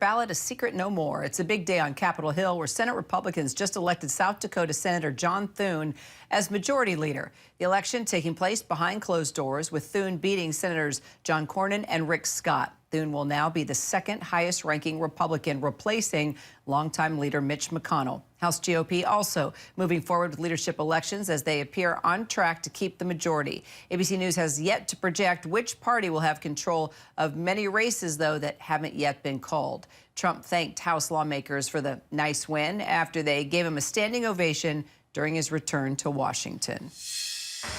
Ballot a secret no more. It's a big day on Capitol Hill where Senate Republicans just elected South Dakota Senator John Thune as Majority Leader. The election taking place behind closed doors with Thune beating Senators John Cornyn and Rick Scott. Thune will now be the second highest ranking Republican, replacing longtime leader Mitch McConnell. House GOP also moving forward with leadership elections as they appear on track to keep the majority. ABC News has yet to project which party will have control of many races, though, that haven't yet been called. Trump thanked House lawmakers for the nice win after they gave him a standing ovation during his return to Washington.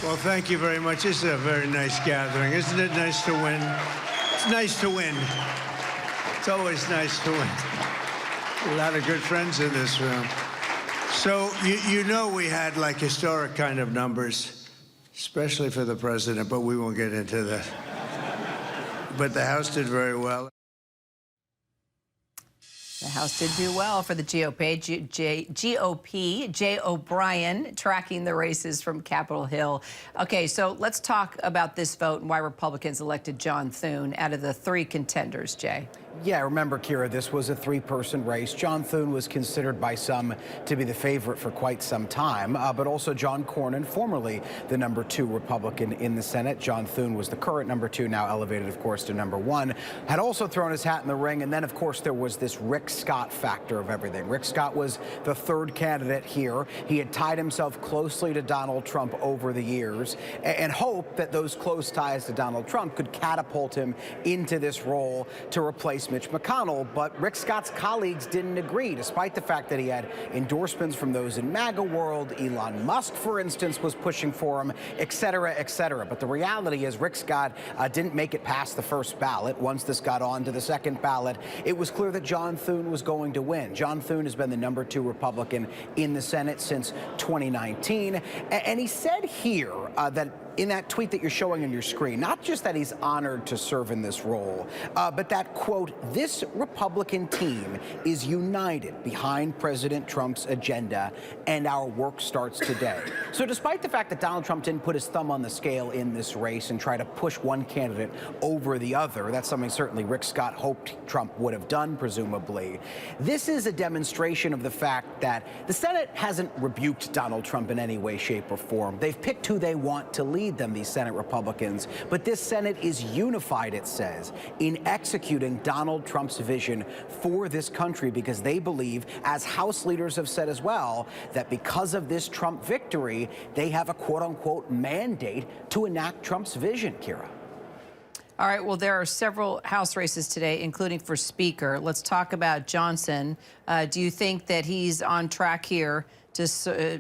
Well, thank you very much. This is a very nice gathering. Isn't it nice to win? It's nice to win. It's always nice to win. A lot of good friends in this room. So you know we had like historic kind of numbers, especially for the president, but we won't get into that. But the House did very well. The House did do well for the GOP. Jay O'Brien tracking the races from Capitol Hill. Okay, so let's talk about this vote and why Republicans elected John Thune out of the three contenders, Jay. Yeah, remember, Kira, this was a three-person race. John Thune was considered by some to be the favorite for quite some time, but also John Cornyn, formerly the #2 Republican in the Senate. John Thune was the current #2, now elevated, of course, to #1, had also thrown his hat in the ring. And then, of course, there was this Rick Scott factor of everything. Rick Scott was the third candidate here. He had tied himself closely to Donald Trump over the years and hoped that those close ties to Donald Trump could catapult him into this role to replace Mitch McConnell. But Rick Scott's colleagues didn't agree, despite the fact that he had endorsements from those in MAGA world. Elon Musk, for instance, was pushing for him, et cetera, et cetera. But the reality is Rick Scott didn't make it past the first ballot. Once this got on to the second ballot, it was clear that John Thune was going to win. John Thune has been the #2 Republican in the Senate since 2019. And he said here that in that tweet that you're showing on your screen, not just that he's honored to serve in this role, but that, quote, "This Republican team is united behind President Trump's agenda, and our work starts today." So despite the fact that Donald Trump didn't put his thumb on the scale in this race and try to push one candidate over the other, that's something certainly Rick Scott hoped Trump would have done, presumably. This is a demonstration of the fact that the Senate hasn't rebuked Donald Trump in any way, shape, or form. They've picked who they want to lead them, these Senate Republicans. But this Senate is unified, it says, in executing Donald Trump's vision for this country, because they believe, as House leaders have said as well, that because of this Trump victory, they have a quote-unquote mandate to enact Trump's vision, Kira. All right, well, there are several House races today, including for Speaker. Let's talk about Johnson. Do you think that he's on track here to,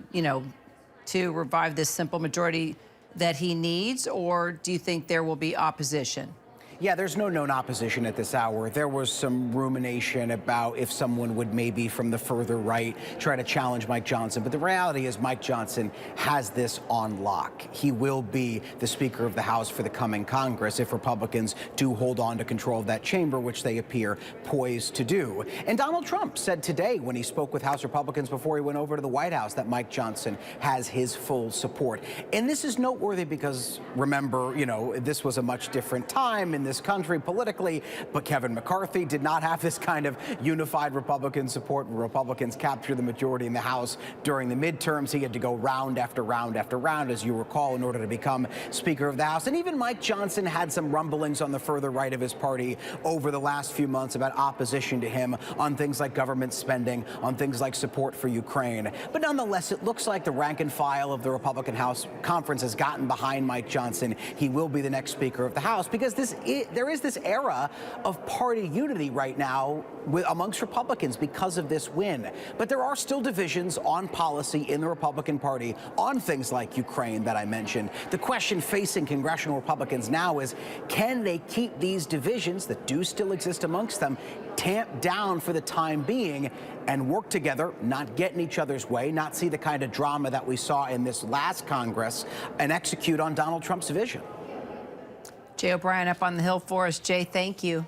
to revive this simple majority that he needs, or do you think there will be opposition? Yeah, there's no known opposition at this hour. There was some rumination about if someone would maybe from the further right try to challenge Mike Johnson. But the reality is Mike Johnson has this on lock. He will be the Speaker of the House for the coming Congress if Republicans do hold on to control of that chamber, which they appear poised to do. And Donald Trump said today when he spoke with House Republicans before he went over to the White House that Mike Johnson has his full support. And this is noteworthy because, remember, this was a much different time in this country politically, but Kevin McCarthy did not have this kind of unified Republican support. Republicans captured the majority in the House during the midterms. He had to go round after round after round, as you recall, in order to become Speaker of the House. And even Mike Johnson had some rumblings on the further right of his party over the last few months about opposition to him on things like government spending, on things like support for Ukraine. But nonetheless, it looks like the rank and file of the Republican House Conference has gotten behind Mike Johnson. He will be the next Speaker of the House because there is this era of party unity right now amongst Republicans because of this win. But there are still divisions on policy in the Republican Party on things like Ukraine that I mentioned. The question facing congressional Republicans now is, can they keep these divisions that do still exist amongst them tamped down for the time being and work together, not get in each other's way, not see the kind of drama that we saw in this last Congress, and execute on Donald Trump's vision? Jay O'Brien up on the Hill for us. Jay, thank you.